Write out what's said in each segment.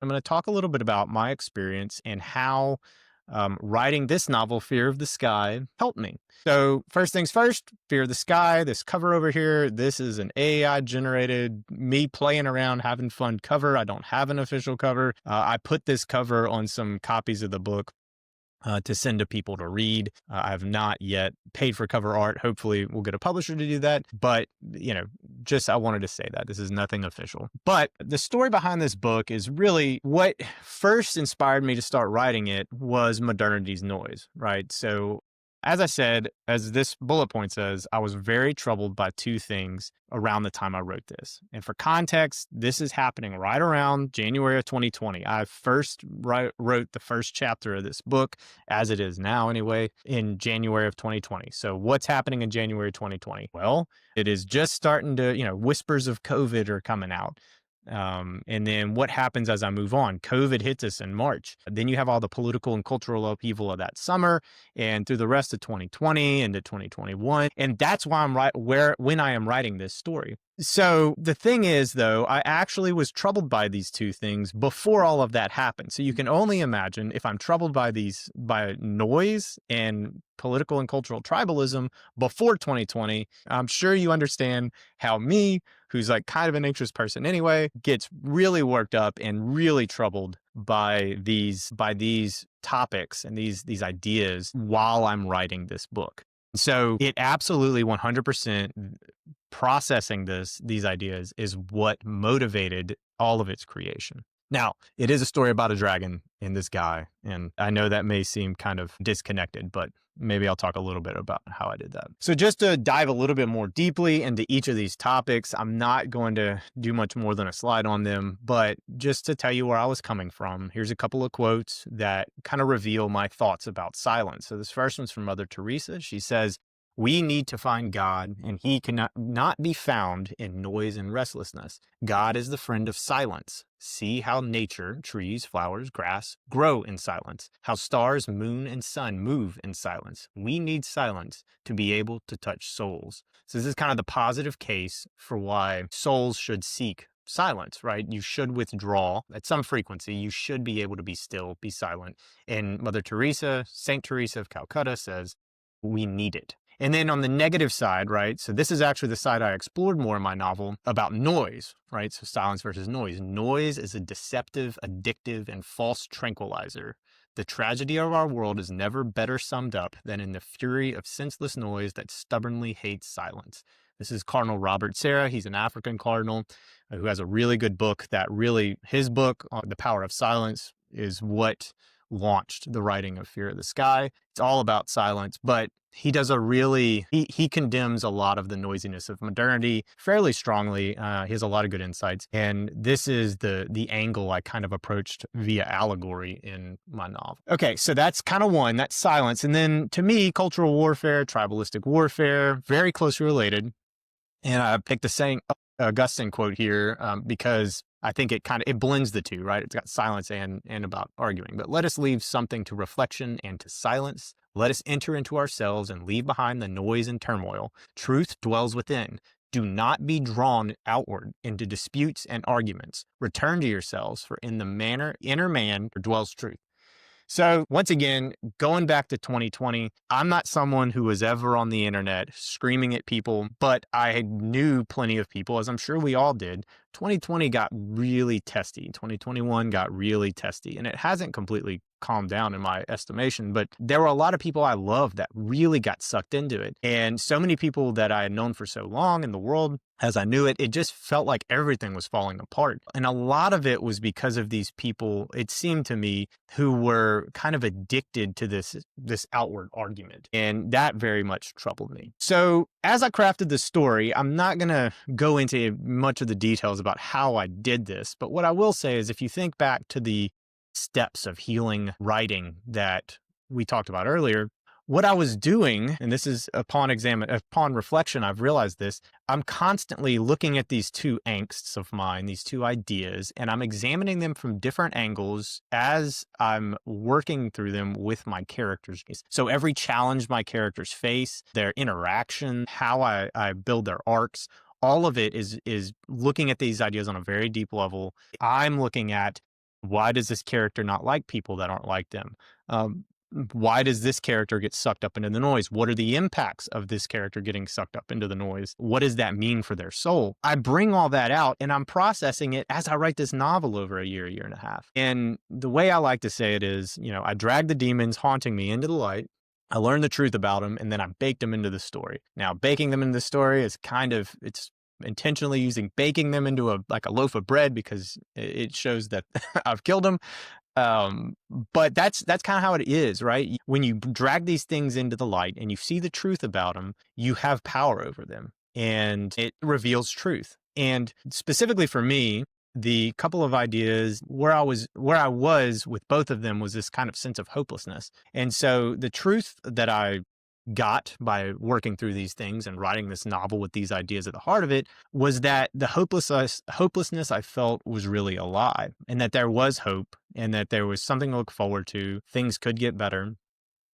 I'm going to talk a little bit about my experience and how writing this novel, Fear of the Sky, helped me. So, first things first, Fear of the Sky, this cover over here, this is an AI generated, me playing around, having fun cover. I don't have an official cover. I put this cover on some copies of the book to send to people to read. I have not yet paid for cover art. Hopefully, we'll get a publisher to do that. But, just I wanted to say that this is nothing official. But the story behind this book is really what first inspired me to start writing it was modernity's noise, right? So, as I said, as this bullet point says, I was very troubled by two things around the time I wrote this. And for context, this is happening right around January of 2020. I first wrote the first chapter of this book, as it is now anyway, in January of 2020. So what's happening in January 2020? Well, it is just starting to, whispers of COVID are coming out. And then what happens as I move on? COVID hits us in March. Then you have all the political and cultural upheaval of that summer and through the rest of 2020 into 2021. And that's why when I am writing this story. So the thing is, though, I actually was troubled by these two things before all of that happened. So you can only imagine if I'm troubled by by noise and political and cultural tribalism before 2020, I'm sure you understand how me, who's like kind of an anxious person anyway, gets really worked up and really troubled by these topics and these ideas while I'm writing this book. So it absolutely 100% processing these ideas is what motivated all of its creation. Now, it is a story about a dragon and this guy, and I know that may seem kind of disconnected, but maybe I'll talk a little bit about how I did that. So just to dive a little bit more deeply into each of these topics, I'm not going to do much more than a slide on them, but just to tell you where I was coming from, here's a couple of quotes that kind of reveal my thoughts about silence. So this first one's from Mother Teresa. She says, "We need to find God, and he cannot not be found in noise and restlessness. God is the friend of silence. See how nature, trees, flowers, grass grow in silence, how stars, moon, and sun move in silence. We need silence to be able to touch souls." So this is kind of the positive case for why souls should seek silence, right? You should withdraw at some frequency. You should be able to be still, be silent. And Mother Teresa, Saint Teresa of Calcutta says, we need it. And then on the negative side, right? So this is actually the side I explored more in my novel about noise, right? So silence versus noise. Noise is a deceptive, addictive, and false tranquilizer. The tragedy of our world is never better summed up than in the fury of senseless noise that stubbornly hates silence. This is Cardinal Robert Serra. He's an African cardinal who has a really good book his book, The Power of Silence, is what launched the writing of Fear of the Sky. It's all about silence, but he does he condemns a lot of the noisiness of modernity fairly strongly. He has a lot of good insights. And this is the angle I kind of approached via allegory in my novel. Okay, so that's kind of one, that's silence. And then to me, cultural warfare, tribalistic warfare, very closely related. And I picked the Saint Augustine quote here because I think it blends the two, right? It's got silence and about arguing. But let us leave something to reflection and to silence. Let us enter into ourselves and leave behind the noise and turmoil. Truth dwells within. Do not be drawn outward into disputes and arguments. Return to yourselves, for in the inner man dwells truth. So once again, going back to 2020, I'm not someone who was ever on the internet screaming at people, but I knew plenty of people, as I'm sure we all did. 2020 got really testy. 2021 got really testy, and it hasn't completely calmed down in my estimation, but there were a lot of people I loved that really got sucked into it. And so many people that I had known for so long in the world, as I knew it, it just felt like everything was falling apart. And a lot of it was because of these people, it seemed to me, who were kind of addicted to this outward argument. And that very much troubled me. So as I crafted this story, I'm not going to go into much of the details about how I did this, but what I will say is if you think back to the steps of healing writing that we talked about earlier, what I was doing, and this is upon reflection, I've realized this, I'm constantly looking at these two angsts of mine, these two ideas, and I'm examining them from different angles as I'm working through them with my characters. So every challenge my characters face, their interaction, how I build their arcs, all of it is looking at these ideas on a very deep level. I'm looking at Why does this character not like people that aren't like them? Um, why does this character get sucked up into the noise? What are the impacts of this character getting sucked up into the noise? What does that mean for their soul? I bring all that out and I'm processing it as I write this novel over a year and a half. And the way I like to say it is, I drag the demons haunting me into the light. I learned the truth about them and then I baked them into the story. Now, baking them into the story is it's intentionally using baking them into a loaf of bread because it shows that I've killed them. Um, but that's kind of how it is, right? When you drag these things into the light and you see the truth about them, you have power over them and it reveals truth. And specifically for me, the couple of ideas where I was with both of them was this kind of sense of hopelessness. And so the truth that I got by working through these things and writing this novel with these ideas at the heart of it was that the hopelessness I felt was really a lie, and that there was hope and that there was something to look forward to. Things could get better.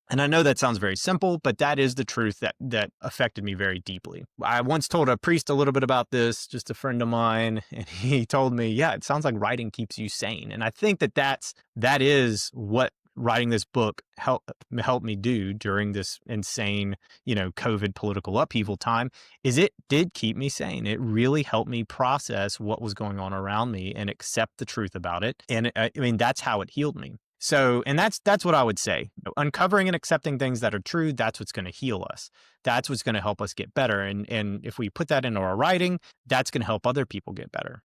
And I know that sounds very simple, but that is the truth that affected me very deeply. I once told a priest a little bit about this, just a friend of mine, and he told me, "Yeah, it sounds like writing keeps you sane." And I think that is what writing this book helped me do during this insane, COVID political upheaval time. Is it did keep me sane. It really helped me process what was going on around me and accept the truth about it. And I mean, that's how it healed me. So, and that's what I would say. Uncovering and accepting things that are true, that's what's going to heal us. That's what's going to help us get better. And if we put that into our writing, that's going to help other people get better.